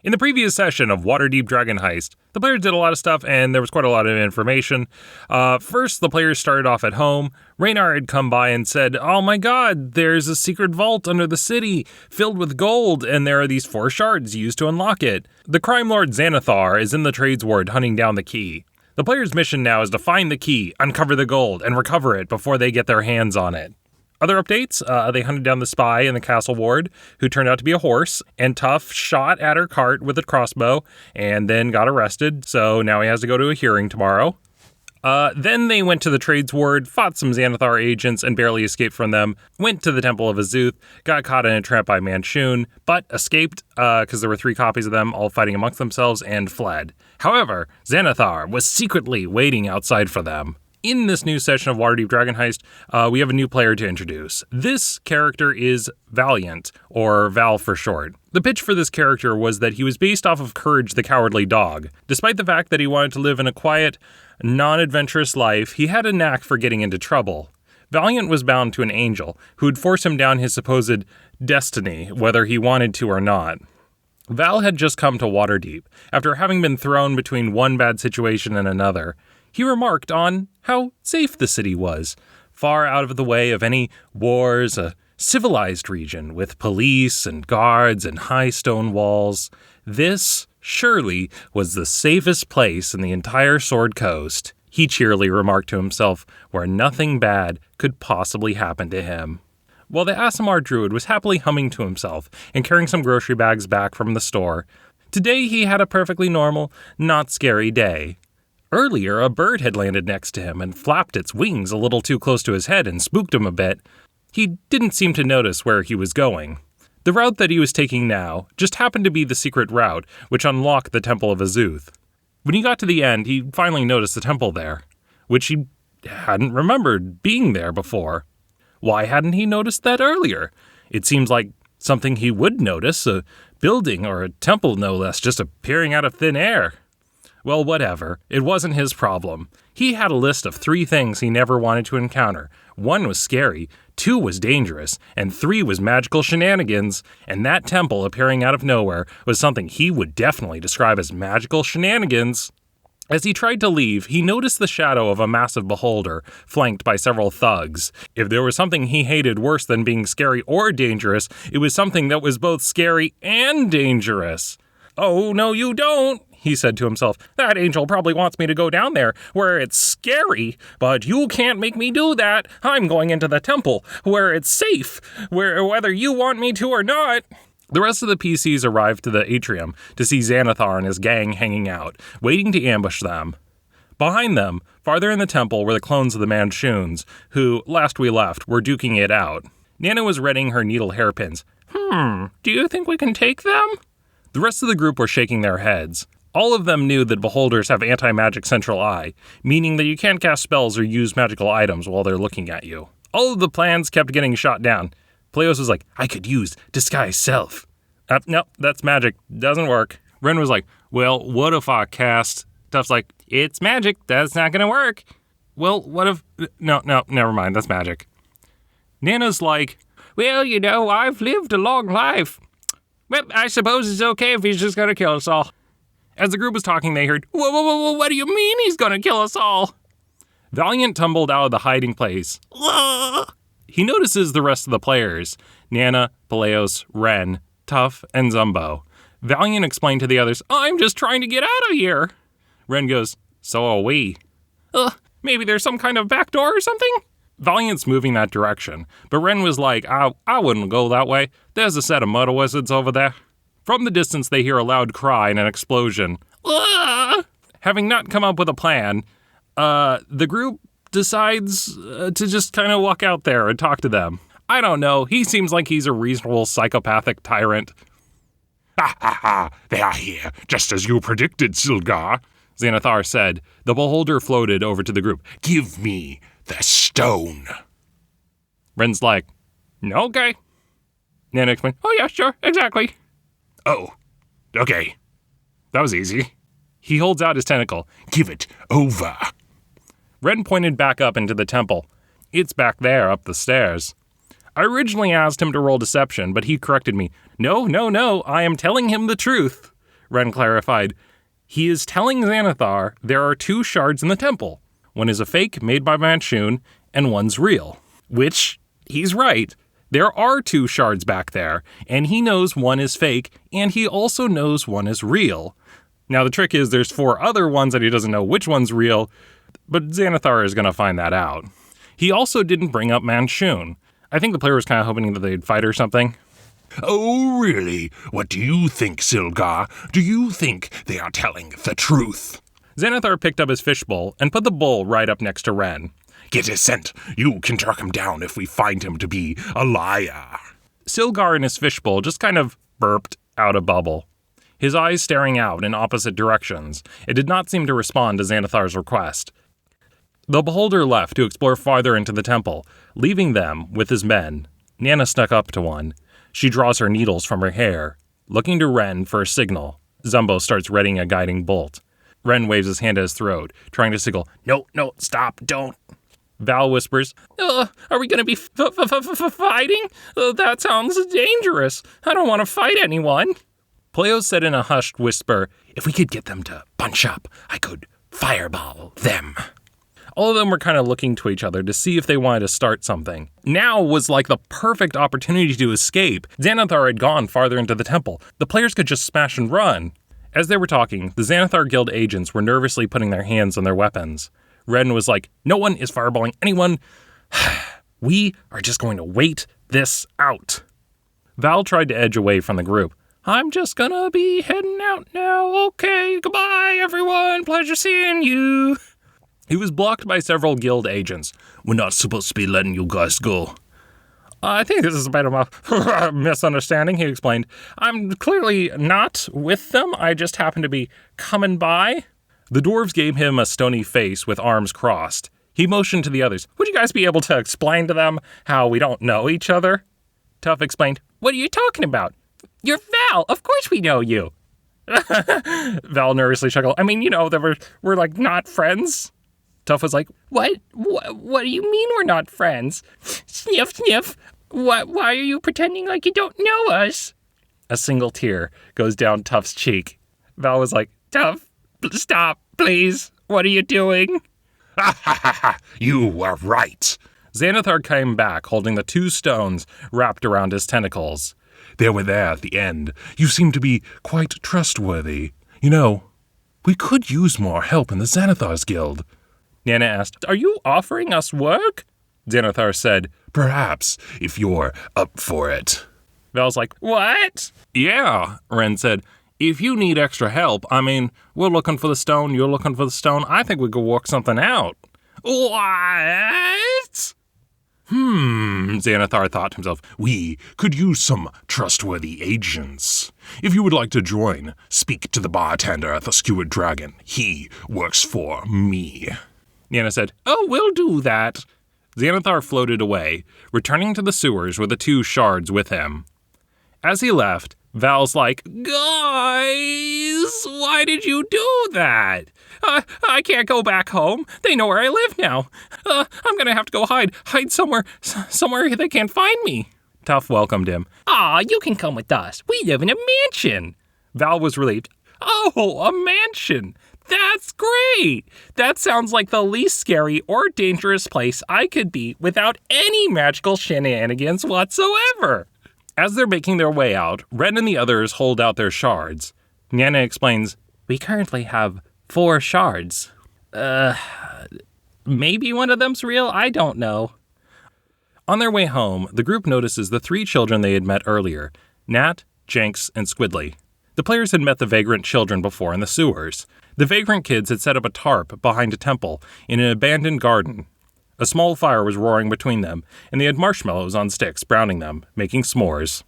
In the previous session of Waterdeep Dragon Heist, the players did a lot of stuff and there was quite a lot of information. First, the players started off at home. Raynar had come by and said, "Oh my god, there's a secret vault under the city filled with gold and there are these 4 shards used to unlock it. The crime lord Xanathar is in the trades ward hunting down the key. The players' mission now is to find the key, uncover the gold, and recover it before they get their hands on it." Other updates, they hunted down the spy in the castle ward, who turned out to be a horse, and Tuff shot at her cart with a crossbow, and then got arrested, so now he has to go to a hearing tomorrow. Then they went to the trades ward, fought some Xanathar agents, and barely escaped from them, went to the Temple of Azuth, got caught in a trap by Manchun, but escaped, because there were 3 copies of them all fighting amongst themselves, and fled. However, Xanathar was secretly waiting outside for them. In this new session of Waterdeep Dragon Heist, we have a new player to introduce. This character is Valiant, or Val for short. The pitch for this character was that he was based off of Courage the Cowardly Dog. Despite the fact that he wanted to live in a quiet, non-adventurous life, he had a knack for getting into trouble. Valiant was bound to an angel, who would force him down his supposed destiny, whether he wanted to or not. Val had just come to Waterdeep, after having been thrown between one bad situation and another. He remarked on how safe the city was, far out of the way of any wars, a civilized region with police and guards and high stone walls. This, surely, was the safest place in the entire Sword Coast, he cheerily remarked to himself, where nothing bad could possibly happen to him. While the Aasimar Druid was happily humming to himself and carrying some grocery bags back from the store, today he had a perfectly normal, not scary day. Earlier, a bird had landed next to him and flapped its wings a little too close to his head and spooked him a bit. He didn't seem to notice where he was going. The route that he was taking now just happened to be the secret route, which unlocked the Temple of Azuth. When he got to the end, he finally noticed the temple there, which he hadn't remembered being there before. Why hadn't he noticed that earlier? It seems like something he would notice, a building or a temple no less, just appearing out of thin air. Well, whatever. It wasn't his problem. He had a list of 3 things he never wanted to encounter. 1 was scary, 2 was dangerous, and 3 was magical shenanigans. And that temple appearing out of nowhere was something he would definitely describe as magical shenanigans. As he tried to leave, he noticed the shadow of a massive beholder, flanked by several thugs. If there was something he hated worse than being scary or dangerous, it was something that was both scary and dangerous. "Oh, no you don't," he said to himself. "That angel probably wants me to go down there, where it's scary, but you can't make me do that. I'm going into the temple, where it's safe, whether you want me to or not." The rest of the PCs arrived to the atrium to see Xanathar and his gang hanging out, waiting to ambush them. Behind them, farther in the temple, were the clones of the Manchuns, who, last we left, were duking it out. Nana was readying her needle hairpins. Do you think we can take them?" The rest of the group were shaking their heads. All of them knew that beholders have anti-magic central eye, meaning that you can't cast spells or use magical items while they're looking at you. All of the plans kept getting shot down. Peleios was like, "I could use disguise self." Nope, that's magic. Doesn't work. Wren was like, "Well, what if I cast..." Tuff's like, "It's magic. That's not gonna work." "Well, what if..." No, never mind. That's magic. Nana's like, "Well, you know, I've lived a long life. Well, I suppose it's okay if he's just gonna kill us all." As the group was talking, they heard, Whoa, what do you mean he's gonna kill us all?" Valiant tumbled out of the hiding place. He notices the rest of the players, Nana, Peleios, Wren, Tuff, and Zumbo. Valiant explained to the others, "I'm just trying to get out of here." Wren goes, "So are we." Maybe there's some kind of back door or something?" Valiant's moving that direction, but Wren was like, I wouldn't go that way. There's a set of murder wizards over there." From the distance, they hear a loud cry and an explosion. Having not come up with a plan, the group decides to just kind of walk out there and talk to them. I don't know, he seems like he's a reasonable psychopathic tyrant. Ha! They are here, just as you predicted, Silgar," Xanathar said. The beholder floated over to the group. "Give me the stone." Wren's like, "Okay." Nana explained, "Oh yeah, sure, exactly." "Oh, okay. That was easy." He holds out his tentacle. "Give it over." Wren pointed back up into the temple. "It's back there, up the stairs." I originally asked him to roll deception, but he corrected me. No, I am telling him the truth. Wren clarified, he is telling Xanathar there are 2 shards in the temple. One is a fake made by Manchun, and one's real. Which, he's right. There are 2 shards back there, and he knows one is fake, and he also knows one is real. Now the trick is there's 4 other ones that he doesn't know which one's real, but Xanathar is going to find that out. He also didn't bring up Manchun. I think the player was kind of hoping that they'd fight or something. Oh, really? What do you think, Silgar? Do you think they are telling the truth? Xanathar picked up his fishbowl and put the bowl right up next to Wren. Get his scent. You can track him down if we find him to be a liar. Silgar in his fishbowl just kind of burped out a bubble, his eyes staring out in opposite directions. It did not seem to respond to Xanathar's request. The beholder left to explore farther into the temple, leaving them with his men. Nana snuck up to one. She draws her needles from her hair, looking to Wren for a signal. Zumbo starts readying a guiding bolt. Wren waves his hand at his throat, trying to signal, No, stop, don't. Val whispers, Are we going to be fighting? That sounds dangerous. I don't want to fight anyone. Peleios said in a hushed whisper, If we could get them to bunch up, I could fireball them. All of them were kind of looking to each other to see if they wanted to start something. Now was like the perfect opportunity to escape. Xanathar had gone farther into the temple. The players could just smash and run. As they were talking, the Xanathar Guild agents were nervously putting their hands on their weapons. Wren was like, No one is fireballing anyone. We are just going to wait this out. Val tried to edge away from the group. I'm just gonna be heading out now. Okay, goodbye, everyone. Pleasure seeing you. He was blocked by several guild agents. We're not supposed to be letting you guys go. I think this is a bit of a misunderstanding, he explained. I'm clearly not with them. I just happen to be coming by. The dwarves gave him a stony face with arms crossed. He motioned to the others. Would you guys be able to explain to them how we don't know each other? Tuff explained. What are you talking about? You're Val. Of course we know you. Val nervously chuckled. I mean, we're like not friends. Tuff was like, What do you mean we're not friends? Sniff, sniff. Why are you pretending like you don't know us? A single tear goes down Tuff's cheek. Val was like, Tuff, stop, please. What are you doing? Ha ha ha ha! You were right. Xanathar came back holding the 2 stones wrapped around his tentacles. They were there at the end. You seem to be quite trustworthy. We could use more help in the Xanathar's Guild. Nana asked, Are you offering us work? Xanathar said, Perhaps, if you're up for it. Val's like, What? Yeah, Wren said. If you need extra help, we're looking for the stone, you're looking for the stone. I think we could work something out. What? Xanathar thought to himself, we could use some trustworthy agents. If you would like to join, speak to the bartender at the Skewered Dragon. He works for me. Nana said, Oh, we'll do that. Xanathar floated away, returning to the sewers with the 2 shards with him. As he left, Val's like, Guys, why did you do that? I can't go back home. They know where I live now. I'm gonna have to go hide somewhere they can't find me. Tuff welcomed him. You can come with us. We live in a mansion. Val was relieved. Oh, a mansion. That's great. That sounds like the least scary or dangerous place I could be without any magical shenanigans whatsoever. As they're making their way out, Wren and the others hold out their shards. Nana explains, We currently have 4 shards. Maybe one of them's real? I don't know. On their way home, the group notices the 3 children they had met earlier, Nat, Jenks, and Squidly. The players had met the vagrant children before in the sewers. The vagrant kids had set up a tarp behind a temple in an abandoned garden. A small fire was roaring between them, and they had marshmallows on sticks browning them, making s'mores.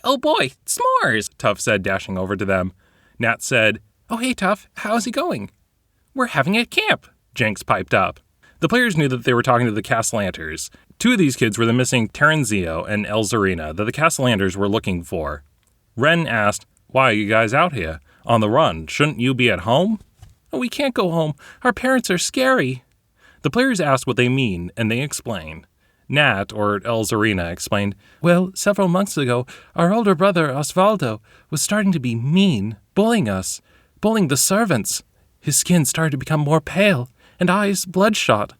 Oh boy, s'mores, Tuff said, dashing over to them. Nat said, Oh hey Tuff, how's it going? We're having a camp, Jenks piped up. The players knew that they were talking to the Castellanters. 2 of these kids were the missing Terenzio and Elzarina that the Castellanters were looking for. Wren asked, Why are you guys out here? On the run, shouldn't you be at home? Oh, we can't go home. Our parents are scary. The players asked what they mean, and they explain. Nat, or Elzarina, explained, Well, several months ago, our older brother, Osvaldo, was starting to be mean. bullying us, bullying the servants. His skin started to become more pale, and eyes bloodshot.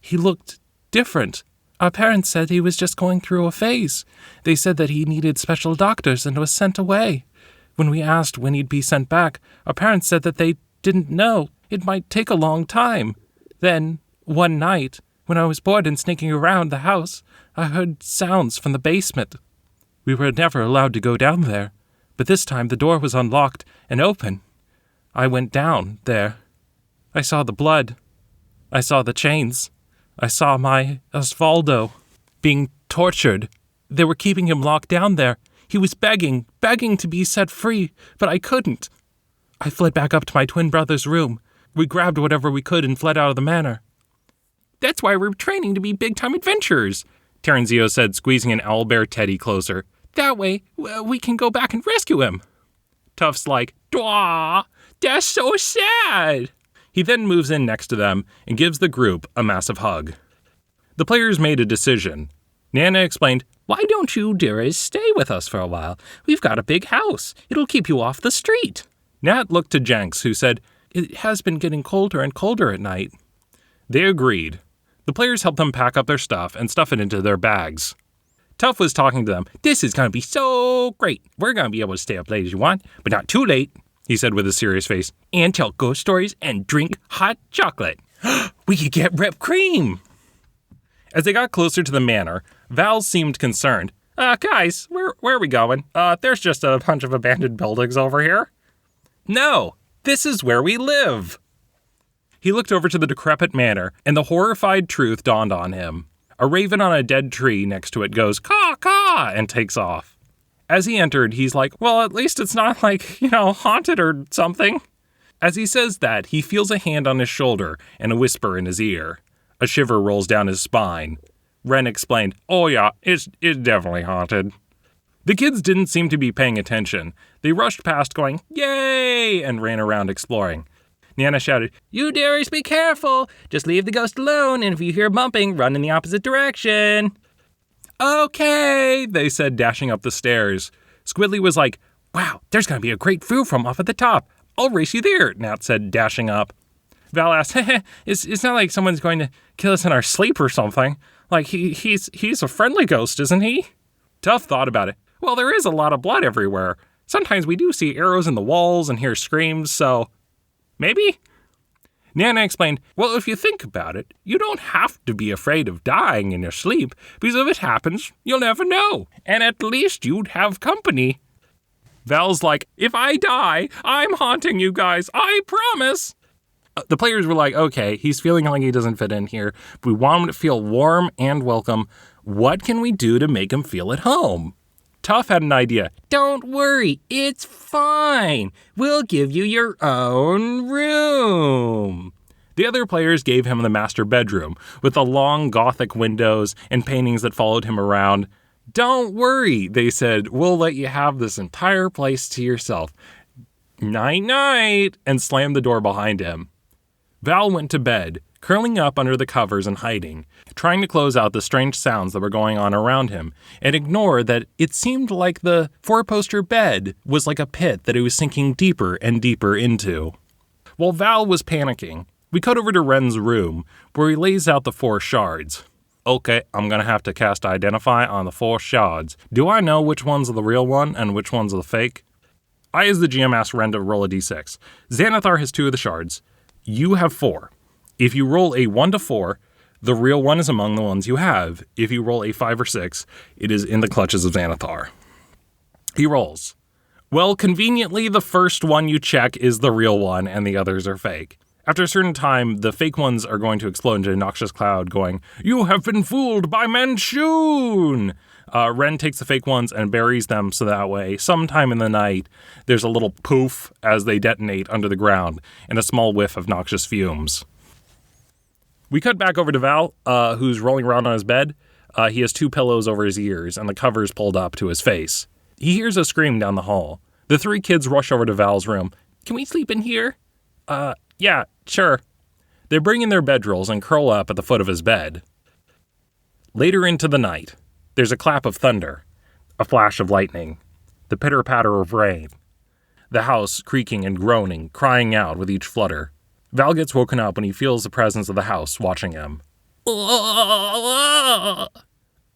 He looked different. Our parents said he was just going through a phase. They said that he needed special doctors and was sent away. When we asked when he'd be sent back, our parents said that they didn't know. It might take a long time. Then, one night, when I was bored and sneaking around the house, I heard sounds from the basement. We were never allowed to go down there, but this time the door was unlocked and open. I went down there. I saw the blood. I saw the chains. I saw my Osvaldo being tortured. They were keeping him locked down there. He was begging to be set free, but I couldn't. I fled back up to my twin brother's room. We grabbed whatever we could and fled out of the manor. That's why we're training to be big-time adventurers, Terenzio said, squeezing an owlbear teddy closer. That way, we can go back and rescue him. Tuff's like, "Dwah, that's so sad." He then moves in next to them and gives the group a massive hug. The players made a decision. Nana explained, "Why don't you, dearest, stay with us for a while? We've got a big house. It'll keep you off the street." Nat looked to Jenks, who said, "It has been getting colder and colder at night." They agreed. The players helped them pack up their stuff and stuff it into their bags. Tuff was talking to them. "This is going to be so great. We're going to be able to stay up late as you want, but not too late," he said with a serious face, "and tell ghost stories and drink hot chocolate. We could get whipped cream." As they got closer to the manor, Val seemed concerned. Guys, where are we going? There's just a bunch of abandoned buildings over here." "No, this is where we live." He looked over to the decrepit manor, and the horrified truth dawned on him. A raven on a dead tree next to it goes, "Caw, caw," and takes off. As he entered, he's like, "Well, at least it's not like, haunted or something." As he says that, he feels a hand on his shoulder and a whisper in his ear. A shiver rolls down his spine. Wren explained, "Oh yeah, it's definitely haunted." The kids didn't seem to be paying attention. They rushed past going, "Yay!" and ran around exploring. Nana shouted, "You dearies, be careful! Just leave the ghost alone, and if you hear bumping, run in the opposite direction." "Okay," they said, dashing up the stairs. Squidly was like, "Wow, there's going to be a great view from up at the top. I'll race you there," Nat said, dashing up. Val asked, it's not like someone's going to kill us in our sleep or something. Like, he's a friendly ghost, isn't he?" Tuff thought about it. "Well, there is a lot of blood everywhere. Sometimes we do see arrows in the walls and hear screams, so maybe?" Nana explained, "Well, if you think about it, you don't have to be afraid of dying in your sleep, because if it happens, you'll never know, and at least you'd have company." Val's like, "If I die, I'm haunting you guys, I promise." The players were like, "Okay, he's feeling like he doesn't fit in here. We want him to feel warm and welcome. What can we do to make him feel at home?" Tuff had an idea. "Don't worry, it's fine. We'll give you your own room." The other players gave him the master bedroom, with the long Gothic windows and paintings that followed him around. "Don't worry," they said. "We'll let you have this entire place to yourself. Night-night," and slammed the door behind him. Val went to bed, curling up under the covers and hiding, trying to close out the strange sounds that were going on around him, and ignore that it seemed like the four-poster bed was like a pit that he was sinking deeper and deeper into. While Val was panicking, we cut over to Wren's room, where he lays out the 4 shards. "Okay, I'm gonna have to cast Identify on the 4 shards. Do I know which one's the real one and which one's the fake?" I, as the GM, asked Wren to roll a d6. Xanathar has 2 of the shards. You have 4. If you roll a 1 to 4, the real one is among the ones you have. If you roll a 5 or 6, it is in the clutches of Xanathar. He rolls. Well, conveniently, the first one you check is the real one, and the others are fake. After a certain time, the fake ones are going to explode into a noxious cloud going, "You have been fooled by Manchun!" Wren takes the fake ones and buries them so that way, sometime in the night, there's a little poof as they detonate under the ground, and a small whiff of noxious fumes. We cut back over to Val, who's rolling around on his bed. He has 2 pillows over his ears, and the covers pulled up to his face. He hears a scream down the hall. The 3 kids rush over to Val's room. "Can we sleep in here?" Yeah, sure." They bring in their bedrolls and curl up at the foot of his bed. Later into the night, there's a clap of thunder, a flash of lightning, the pitter-patter of rain. the house creaking and groaning, crying out with each flutter. Val gets woken up when he feels the presence of the house watching him.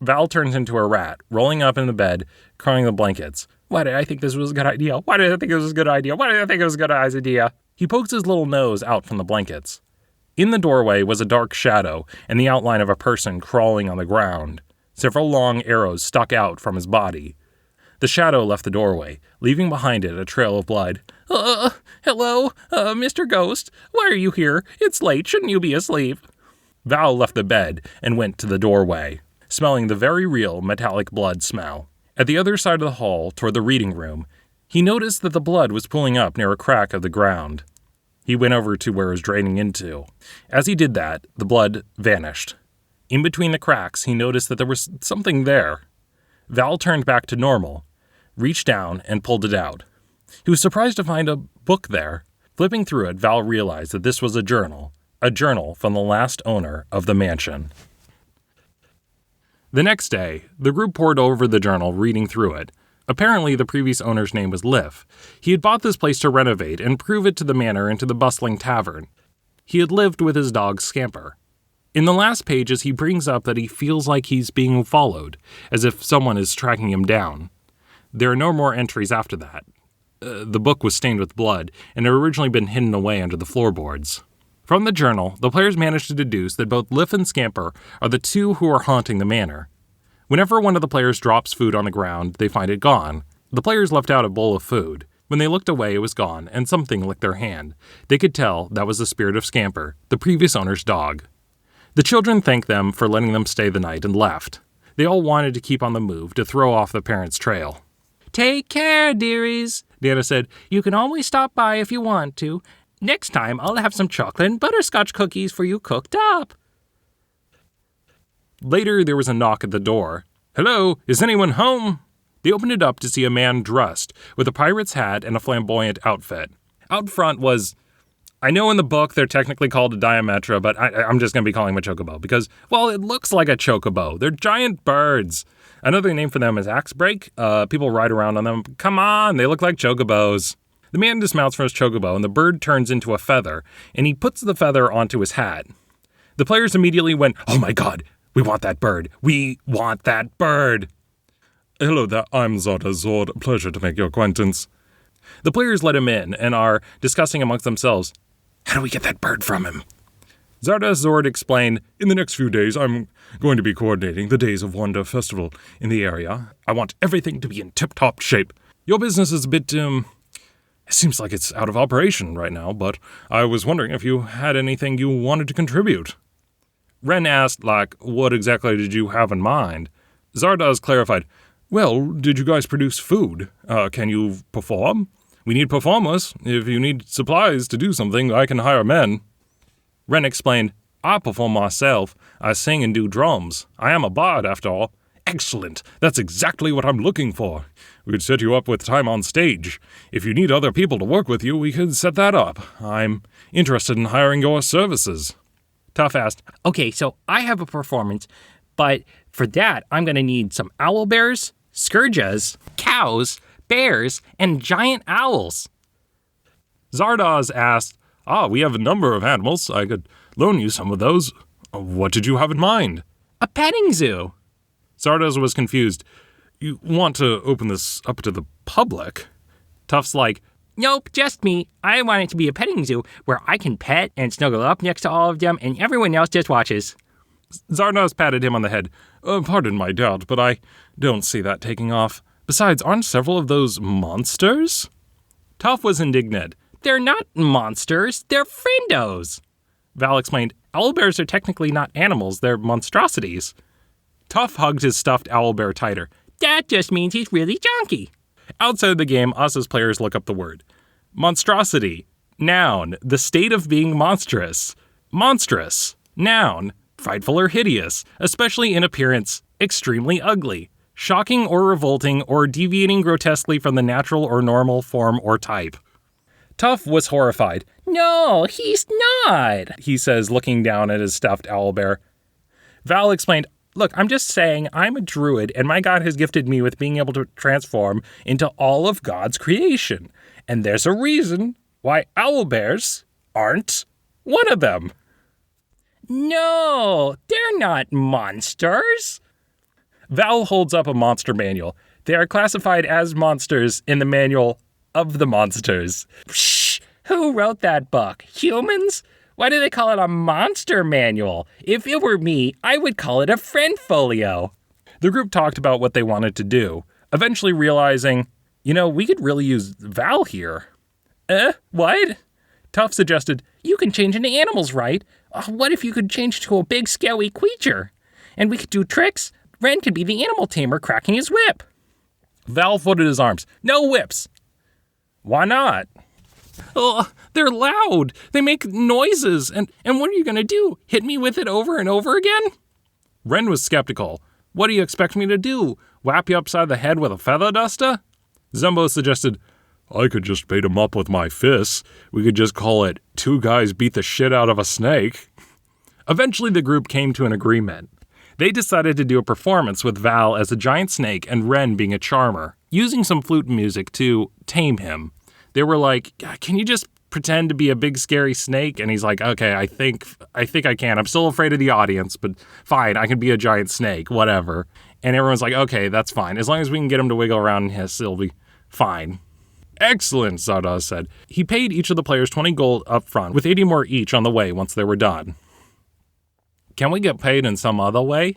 Val turns into a rat, rolling up in the bed, crying the blankets. Why did I think this was a good idea? Why did I think it was a good idea? Why did I think it was a good idea? He pokes his little nose out from the blankets. In the doorway was a dark shadow and the outline of a person crawling on the ground. Several long arrows stuck out from his body. The shadow left the doorway, leaving behind it a trail of blood. Hello, Mr. Ghost. Why are you here? It's late. Shouldn't you be asleep? Val left the bed and went to the doorway, smelling the very real metallic blood smell. At the other side of the hall, toward the reading room, he noticed that the blood was pooling up near a crack of the ground. He went over to where it was draining into. As he did that, the blood vanished. In between the cracks, he noticed that there was something there. Val turned back to normal, reached down, and pulled it out. He was surprised to find a book there. Flipping through it, Val realized that this was a journal from the last owner of the mansion. The next day, the group pored over the journal, reading through it. Apparently, the previous owner's name was Liff. He had bought this place to renovate and improve it to the manor and to the bustling tavern. He had lived with his dog Scamper. In the last pages, he brings up that he feels like he's being followed, as if someone is tracking him down. There are no more entries after that. The book was stained with blood, and had originally been hidden away under the floorboards. From the journal, the players managed to deduce that both Liff and Scamper are the two who are haunting the manor. Whenever one of the players drops food on the ground, they find it gone. The players left out a bowl of food. When they looked away, it was gone, and something licked their hand. They could tell that was the spirit of Scamper, the previous owner's dog. The children thanked them for letting them stay the night and left. They all wanted to keep on the move to throw off the parents' trail. "Take care, dearies," Nana said. "You can always stop by if you want to. Next time, I'll have some chocolate and butterscotch cookies for you cooked up." Later, there was a knock at the door. "Hello, is anyone home?" They opened it up to see a man dressed with a pirate's hat and a flamboyant outfit. Out front was, I know in the book they're technically called a diametra, but I'm just going to be calling them a chocobo because, well, it looks like a chocobo. They're giant birds. Another name for them is axebrake. People ride around on them. Come on, they look like chocobos. The man dismounts from his chocobo, and the bird turns into a feather, and he puts the feather onto his hat. The players immediately went, "Oh my god, we want that bird. We want that bird." "Hello there, I'm Zardoz Zord. Pleasure to make your acquaintance." The players let him in and are discussing amongst themselves, "How do we get that bird from him?" Zardoz Zord explained, "In the next few days, I'm going to be coordinating the Days of Wonder festival in the area. I want everything to be in tip-top shape. Your business is a bit, it seems like it's out of operation right now, but I was wondering if you had anything you wanted to contribute." Wren asked, what exactly did you have in mind? Zardoz clarified, "Well, did you guys produce food? Can you perform? We need performers. If you need supplies to do something, I can hire men." Wren explained, "I perform myself. I sing and do drums. I am a bard, after all." "Excellent. That's exactly what I'm looking for. We could set you up with time on stage. If you need other people to work with you, we could set that up. I'm interested in hiring your services." Tuff asked, "Okay, so I have a performance, but for that, I'm going to need some owlbears, scourges, cows, bears, and giant owls." Zardoz asked, "We have a number of animals. I could loan you some of those. What did you have in mind?" "A petting zoo." Zardoz was confused. "You want to open this up to the public?" Tuff's like, "Nope, just me. I want it to be a petting zoo where I can pet and snuggle up next to all of them and everyone else just watches." Zardoz patted him on the head. Pardon my doubt, but I don't see that taking off. Besides, aren't several of those monsters?" Tuff was indignant. "They're not monsters, they're friendos." Val explained, "Owlbears are technically not animals, they're monstrosities." Tuff hugged his stuffed owlbear tighter. "That just means he's really junky." Outside the game, us as players look up the word. Monstrosity. Noun. The state of being monstrous. Monstrous. Noun. Frightful or hideous, especially in appearance. Extremely ugly. Shocking or revolting or deviating grotesquely from the natural or normal form or type. Tuff was horrified. "No, he's not," he says, looking down at his stuffed owlbear. Val explained, "Look, I'm just saying I'm a druid, and my god has gifted me with being able to transform into all of God's creation. And there's a reason why owlbears aren't one of them. No, they're not monsters. Val holds up a monster manual. They are classified as monsters in the manual of the monsters. Shh! Who wrote that book? Humans? Why do they call it a monster manual? If it were me, I would call it a friend folio. The group talked about what they wanted to do, eventually realizing, we could really use Val here. What? Tuff suggested, you can change into animals, right? What if you could change to a big, scary creature? And we could do tricks? Wren could be the animal tamer cracking his whip. Val folded his arms. No whips. Why not? They're loud. They make noises. And what are you going to do? Hit me with it over and over again? Wren was skeptical. What do you expect me to do? Whap you upside the head with a feather duster? Zumbo suggested, I could just beat him up with my fists. We could just call it 2 guys beat the shit out of a snake. Eventually the group came to an agreement. They decided to do a performance with Val as a giant snake and Wren being a charmer, using some flute music to tame him. They were like, can you just pretend to be a big scary snake? And he's like, okay, I think I can. I'm still afraid of the audience, but fine, I can be a giant snake, whatever. And everyone's like, okay, that's fine. As long as we can get him to wiggle around and hiss, it'll be fine. Excellent, Zardoz said. He paid each of the players 20 gold up front, with 80 more each on the way once they were done. Can we get paid in some other way?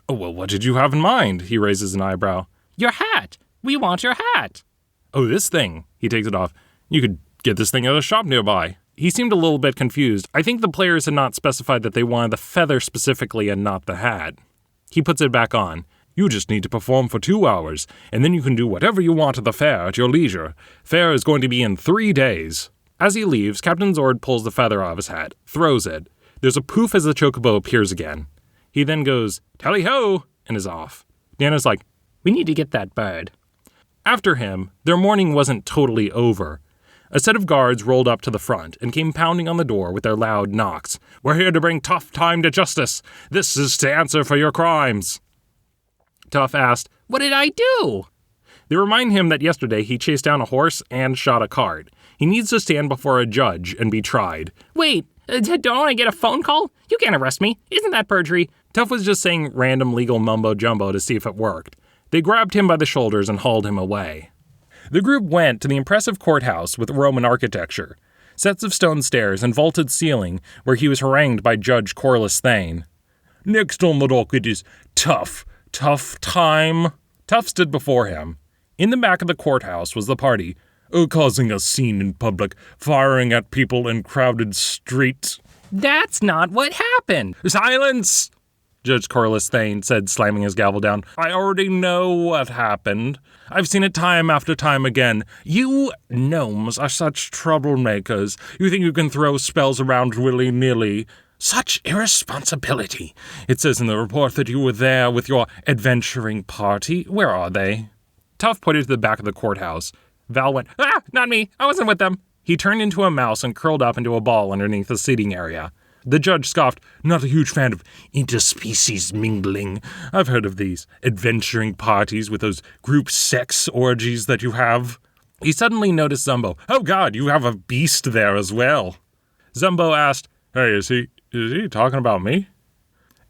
Oh, well, what did you have in mind? He raises an eyebrow. Your hat. We want your hat. Oh, this thing. He takes it off. You could get this thing at a shop nearby. He seemed a little bit confused. I think the players had not specified that they wanted the feather specifically and not the hat. He puts it back on. You just need to perform for 2 hours, and then you can do whatever you want at the fair at your leisure. Fair is going to be in 3 days. As he leaves, Captain Zord pulls the feather off his hat, throws it. There's a poof as the chocobo appears again. He then goes, tally-ho, and is off. Nana's like, we need to get that bird. After him, their morning wasn't totally over. A set of guards rolled up to the front and came pounding on the door with their loud knocks. We're here to bring Tuff time to justice. This is to answer for your crimes. Tuff asked, what did I do? They remind him that yesterday he chased down a horse and shot a cart. He needs to stand before a judge and be tried. Wait, don't I get a phone call? You can't arrest me. Isn't that perjury? Tuff was just saying random legal mumbo-jumbo to see if it worked. They grabbed him by the shoulders and hauled him away. The group went to the impressive courthouse with Roman architecture, sets of stone stairs and vaulted ceiling where he was harangued by Judge Corliss Thane. Next on the docket is Tuff. Tuff time. Tuff stood before him. In the back of the courthouse was the party, causing a scene in public, firing at people in crowded streets. That's not what happened. Silence! Judge Corliss Thane said, slamming his gavel down. I already know what happened. I've seen it time after time again. You gnomes are such troublemakers. You think you can throw spells around willy-nilly. Such irresponsibility. It says in the report that you were there with your adventuring party. Where are they? Tuff pointed to the back of the courthouse. Val went, not me. I wasn't with them. He turned into a mouse and curled up into a ball underneath the seating area. The judge scoffed, not a huge fan of interspecies mingling. I've heard of these adventuring parties with those group sex orgies that you have. He suddenly noticed Zumbo. Oh God, you have a beast there as well. Zumbo asked, hey, is he talking about me?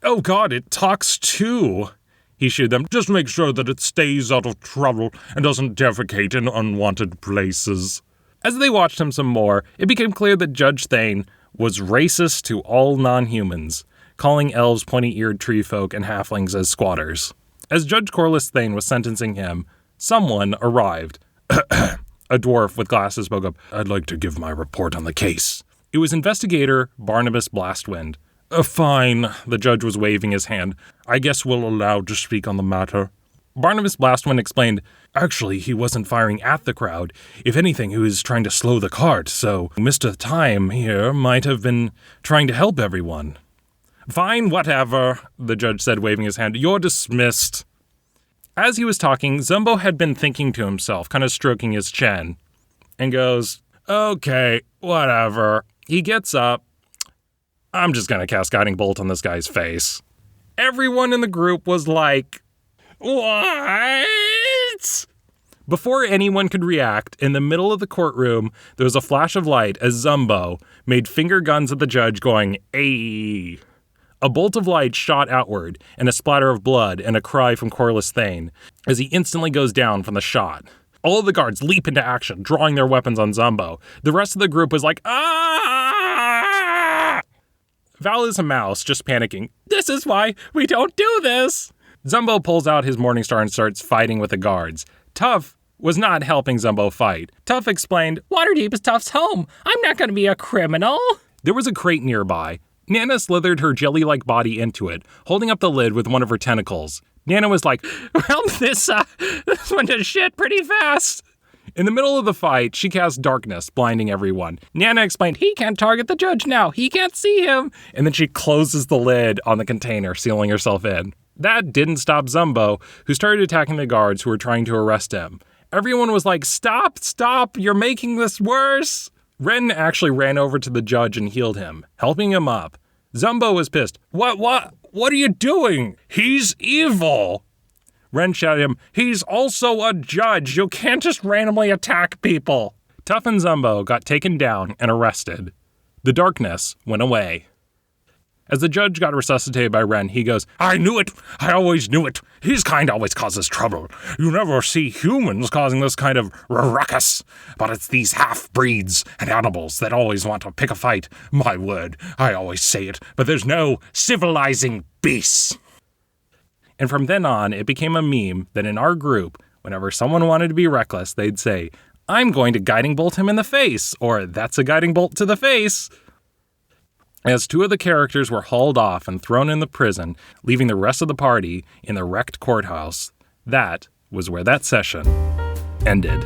Oh God, it talks too. He shooed them. Just make sure that it stays out of trouble and doesn't defecate in unwanted places. As they watched him some more, it became clear that Judge Thane was racist to all non-humans, calling elves pointy-eared tree folk and halflings as squatters. As Judge Corliss Thane was sentencing him, someone arrived. A dwarf with glasses spoke up. I'd like to give my report on the case. It was investigator Barnabas Blastwind. Fine, the judge was waving his hand. I guess we'll allow to speak on the matter. Barnabas Blastwind explained, actually, he wasn't firing at the crowd. If anything, he was trying to slow the cart, so Mr. Time here might have been trying to help everyone. Fine, whatever, the judge said, waving his hand. You're dismissed. As he was talking, Zumbo had been thinking to himself, kind of stroking his chin, and goes, okay, whatever. He gets up. I'm just going to cast Guiding Bolt on this guy's face. Everyone in the group was like, what? Before anyone could react, in the middle of the courtroom, there was a flash of light as Zumbo made finger guns at the judge going, "Ayy." A bolt of light shot outward, and a splatter of blood and a cry from Corliss Thane as he instantly goes down from the shot. All of the guards leap into action, drawing their weapons on Zumbo. The rest of the group was like, "Ah!" Val is a mouse, just panicking. "This is why we don't do this!" Zumbo pulls out his Morningstar and starts fighting with the guards. Tuff was not helping Zumbo fight. Tuff explained, "Waterdeep is Tuff's home. I'm not going to be a criminal." There was a crate nearby. Nana slithered her jelly-like body into it, holding up the lid with one of her tentacles. Nana was like, "Well, this went to shit pretty fast." In the middle of the fight, she cast darkness, blinding everyone. Nana explained, "He can't target the judge now. He can't see him." And then she closes the lid on the container, sealing herself in. That didn't stop Zumbo, who started attacking the guards who were trying to arrest him. Everyone was like, "Stop, stop, you're making this worse." Wren actually ran over to the judge and healed him, helping him up. Zumbo was pissed. What are you doing? He's evil." Wren shouted at him, "He's also a judge. You can't just randomly attack people." Tuff and Zumbo got taken down and arrested. The darkness went away. As the judge got resuscitated by Wren, he goes, "I knew it! I always knew it! His kind always causes trouble. You never see humans causing this kind of ruckus. But it's these half-breeds and animals that always want to pick a fight. My word, I always say it, but there's no civilizing beasts." And from then on, it became a meme that in our group, whenever someone wanted to be reckless, they'd say, "I'm going to guiding bolt him in the face," or "That's a guiding bolt to the face." As two of the characters were hauled off and thrown in the prison, leaving the rest of the party in the wrecked courthouse, that was where that session ended.